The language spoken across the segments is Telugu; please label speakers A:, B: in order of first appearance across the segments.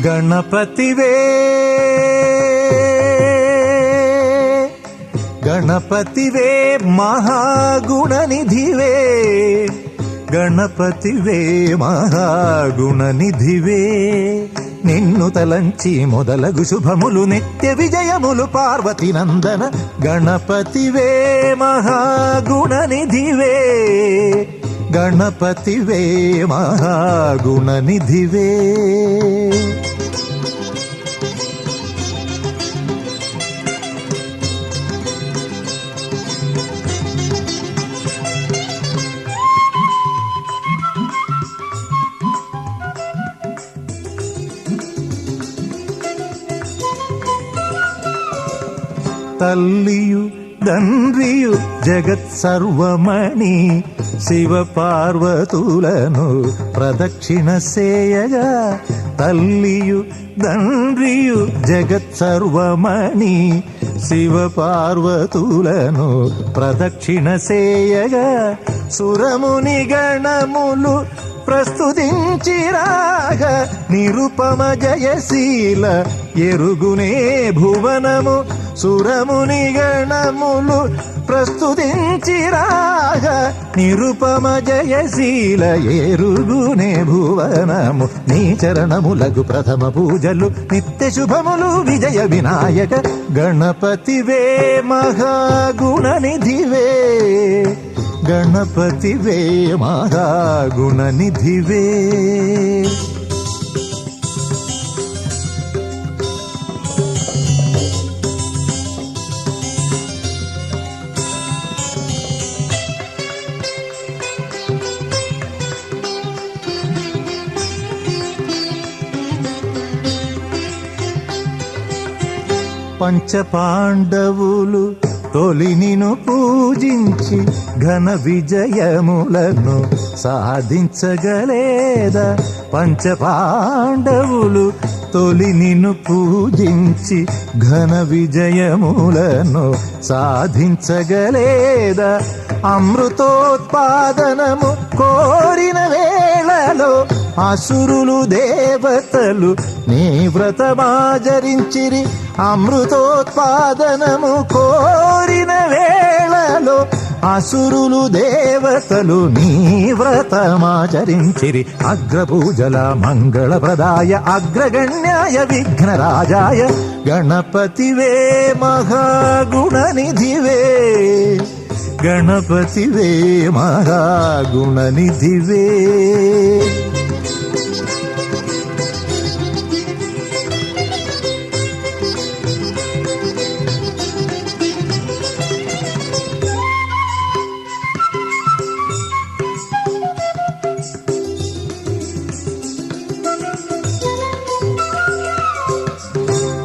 A: గణపతివే గణపతివే మహాగుణనిధివే, గణపతివే మహాగుణనిధివే. నిన్ను తలంచి మొదలగు శుభములు నిత్య విజయములు పార్వతి నందన. గణపతివే మహాగుణనిధివే, గణపతివే మహాగుణనిధివే. తల్లియు తండ్రియు జగత్ సర్వమణి శివ పార్వతులను ప్రదక్షిణ సేయగా. తల్లియు తండ్రియు జగత్ సర్వమణి శివ పార్వతులను ప్రదక్షిణ సేయగా. సురముని గణములు ప్రస్తుతించిరాగా. నిరుపమ జయశీల ఎరుగునే భువనము. సురముని గణములు ప్రస్తుతించిరాగా. నిరుపమ జయశీల ఎరుగునే భువనము. నీ చరణములకు ప్రథమ పూజలు నిత్య శుభములు విజయ వినాయక. గణపతివే మహాగుణనిధివే, గణపతివే మహాగుణనిధివే. పంచపాండవులు తొలి నిన్ను పూజించి ఘన విజయములను సాధించగలేదా. పంచపాండవులు తొలి నిన్ను పూజించి ఘన విజయములను సాధించగలేదా. అమృతోత్పాదనము కోరిన వేళలో అసురులు దేవతలు నీ వ్రతమాచరించిరి. అమృతోత్పాదనము కోరిన వేళలో అసురులు దేవతలు నీ వ్రతమాచరించిరి. అగ్రపూజల మంగళప్రదాయ అగ్రగణ్యాయ విఘ్నరాజాయ. గణపతివే మహాగుణనిధివే, గణపతివే మహాగుణనిధివే.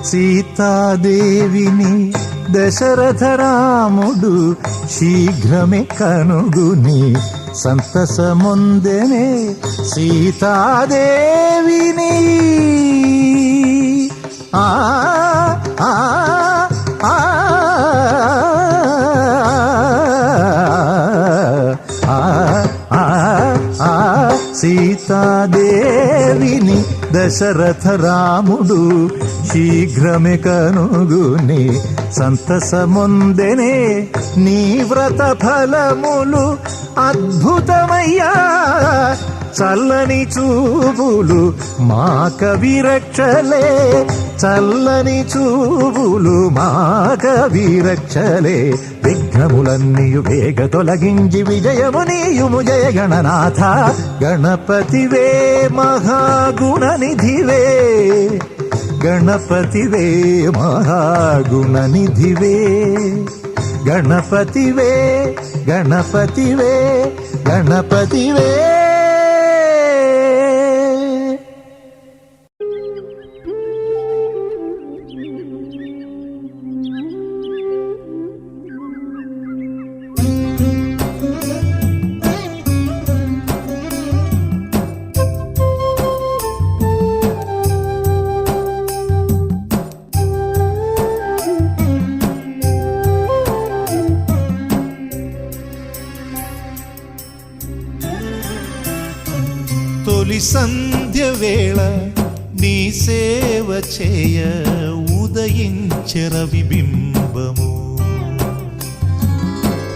A: సీతాదేవిని దశరథ రాముడు శీఘ్రమే కనుగుని సంతసముందెనే. సీతాదేవిని ఆ ఆ ఆ సీతాదేవిని దశరథ రాముడు శీఘ్రమే కనుగుని సంతసముందెనే. నీ వ్రత ఫలములు అద్భుతమయ్యా. చల్లని చూపులు మా కవిరక్షలే, చల్లని చూపులు మా కవిరక్షలే. విఘ్నములన్నీయు వేగ తొలగించి విజయము నీయుము జయ గణనాథ. గణపతివే మహాగుణనిధివే, గణపతివే మహాగుణనిధివే. గణపతివే గణపతివే గణపతివే. తొలి సంధ్య వేళ నీ సేవ చేయ ఉదయించర విబింబము.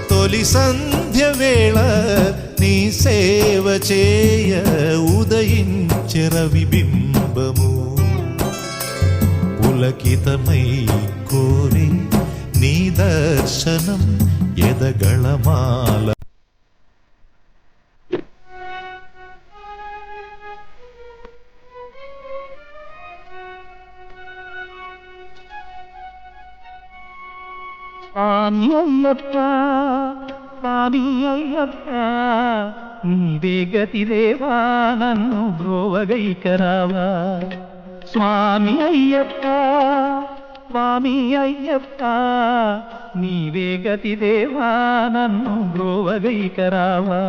A: తొలి సంధ్య వేళ నీ సేవ చేయ ఉదయించర విబింబము. పులకితమై కోరి నీ దర్శనం ఎదగళమాల.
B: స్వామి అయ్యప్ప స్వామి అయ్యప్ప నీవే గతి దేవా నన్ను బ్రోవగైకరావా. స్వామి అయ్యప్ప స్వామి అయ్యప్ప నీవే గతి దేవా నన్ను బ్రోవగైకరావా.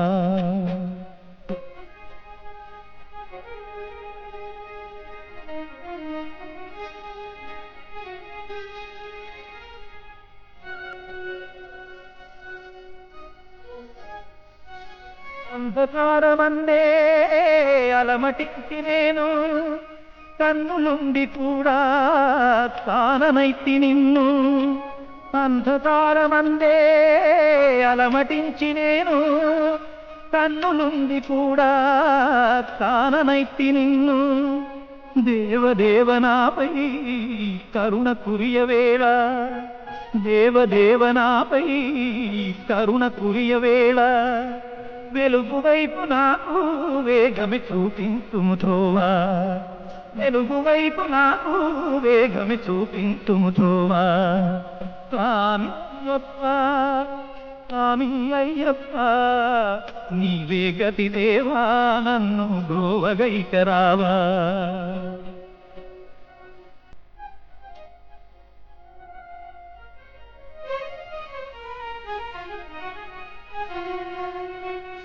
B: అంధకారమందే అలమటించి నేను కన్నులుండి కూడా కాననైతి నిన్ను. అంధకారమందే అలమటించి నేను కన్నులుండి కూడా కాననైతి నిన్ను. దేవదేవనాపై కరుణ కురియవేళ దేవదేవనాపై కరుణ కురియవేళ. వెలుగు వైపు నాకు వేగమి చూపింతుము త్రోవా. వెలుగు వైపు నాకు వేగమి చూపింతుము త్రోవా. స్వామి అయ్యప్ప స్వామి అయ్యప్ప నీవే గతి దేవా నన్ను బ్రోవగైకరావా.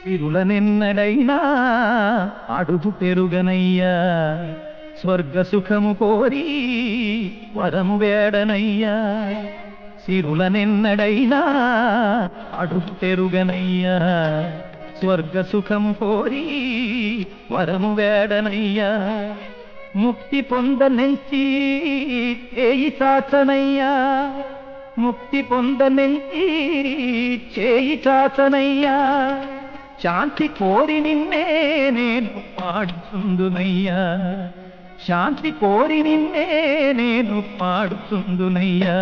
B: సిరులనెన్నడైనా అడుగు పెరుగనయ్యా. స్వర్గ సుఖము కోరి వరము వేడనయ్యా. సిరులనెన్నడైనా అడుగు పెరుగనయ్యా. స్వర్గ సుఖము కోరి వరము వేడనయ్యా. ముక్తి పొందనెంచి చేయి చాచనయ్యా. ముక్తి పొందనెంచి చేయి చాచనయ్యా. శాంతి కోరి నిన్నే నేను పాడుతుందునయ్యా. శాంతి కోరి నిన్నే నేను పాడుతుందునయ్యా.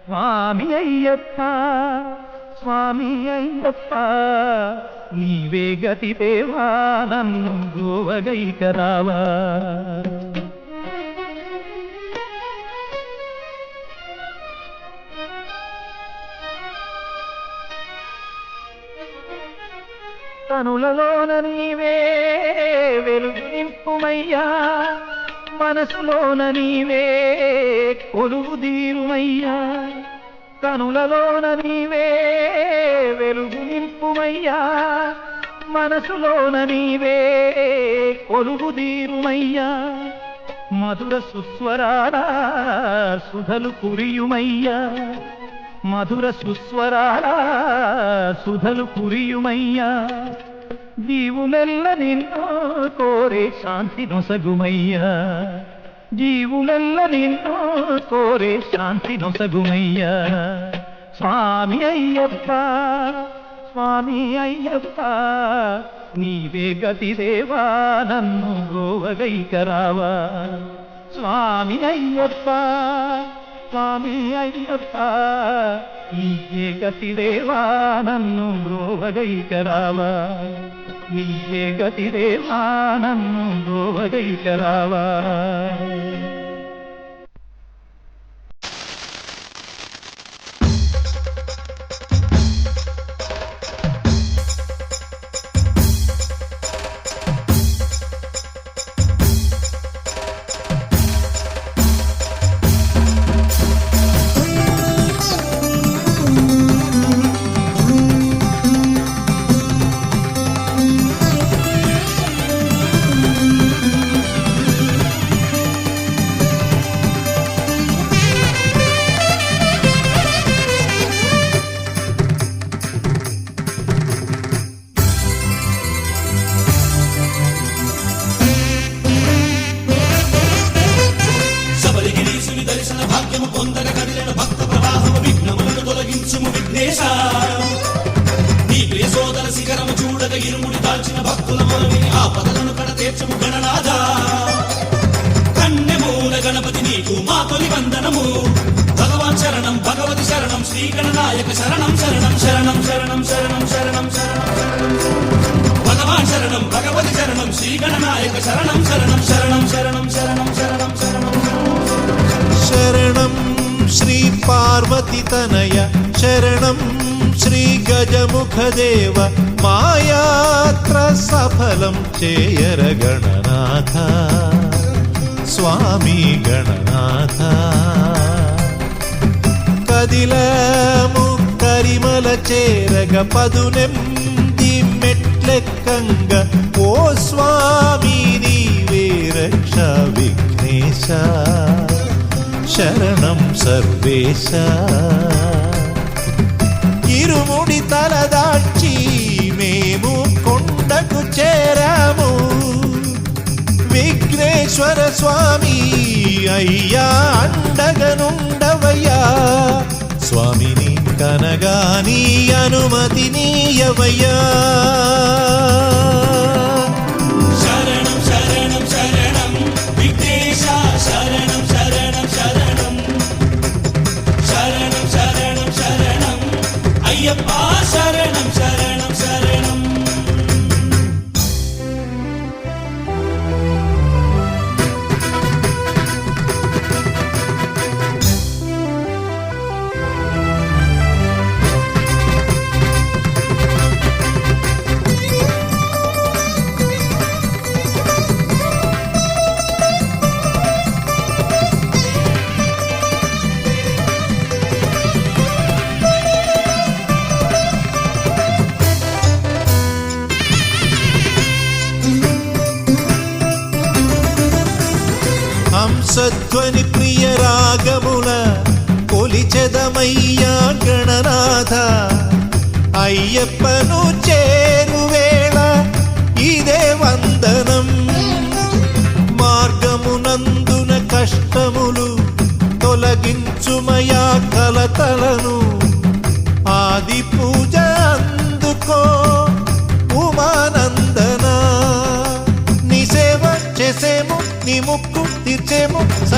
B: స్వామి అయ్యప్ప స్వామి అయ్యప్ప నీవే గతి దేవా నన్ను బ్రోవగైకరావా. కనులలోన నీవే వెలుగు నింపుమయ్యా. మనసులోన నీవే కొలువు తీరుమయ్యా. కనులలోన నీవే వెలుగు నింపుమయ్యా. మనసులోన నీవే కొలువు తీరుమయ్యా. మధుర సుస్వరాల సుధలు కురియుమయ్యా. మధుర సుస్వరాల సుధలు కురియుమయ్యా. జీవులెల్ల నిన్ను కోరే శాంతి నొసగుమయ్యా. జీవులెల్ల నిన్ను కోరే శాంతి నొసగుమయ్యా. స్వామి అయ్యప్ప స్వామి అయ్యప్ప నీవే గతి దేవా నన్ను బ్రోవగైకరావా. స్వామి అయ్యప్ప స్వామి అయ్యప్ప నీవే గతి దేవా నన్ను బ్రోవగైకరావా. నీవే గతి దేవా నన్ను బ్రోవగైకరావా.
C: వెంకటేశ నీ ప్రియ సోదర శిఖరము చూడగ ఇరుముడి దాల్చిన భక్తుల మొరవిని ఆ పదలను కడ తీర్చము గణనాథ కన్నెమూల గణపతి నీకు మా తొలి వందనము భగవాన్ శరణం భగవతి శరణం శ్రీ గణనాయక శరణం శరణం శరణం శరణం శరణం శరణం శరణం భగవాన్ శరణం భగవతి శరణం శ్రీ గణనాయక శరణం శరణం శరణం శరణం శరణం శరణం శరణం
A: శరణం శ్రీ పార్వతి తనయ శరణం శ్రీ గజముఖదేవ మాయాత్ర సఫలం చేయర గణనాథ స్వామి గణనాథ కదిలము కరిమల చేరగ పదునెంది మెట్లెక్కంగ ఓ స్వామి నీవే రక్ష విఘ్నేశ శరణం సర్వేశ ఇరుముడి తలదాల్చి మేము కొండకు చేరాము విఘ్నేశ్వర స్వామి అయ్యా అండగనుండవయ్యా స్వామిని కనగాని అనుమతి నీయవయ్యా
C: శరణం శరణం శరణం విఘ్నేశ శరణం శరణం శరణం శరణం శరణం శరణం అయ్యప్ప శరణం శరణం శరణం
A: హంసధ్వని ప్రియ రాగముల కొలిచెదమయ్యా గణనాథ అయ్యప్పను చేరువేళ ఇదే వందనం మార్గమునందున కష్టములు తొలగించుమయా కలతలను ఆది పూజ అందుకో ఉమానందన నీ సేవ చేసేము నీ ముక్కు తీర్చేము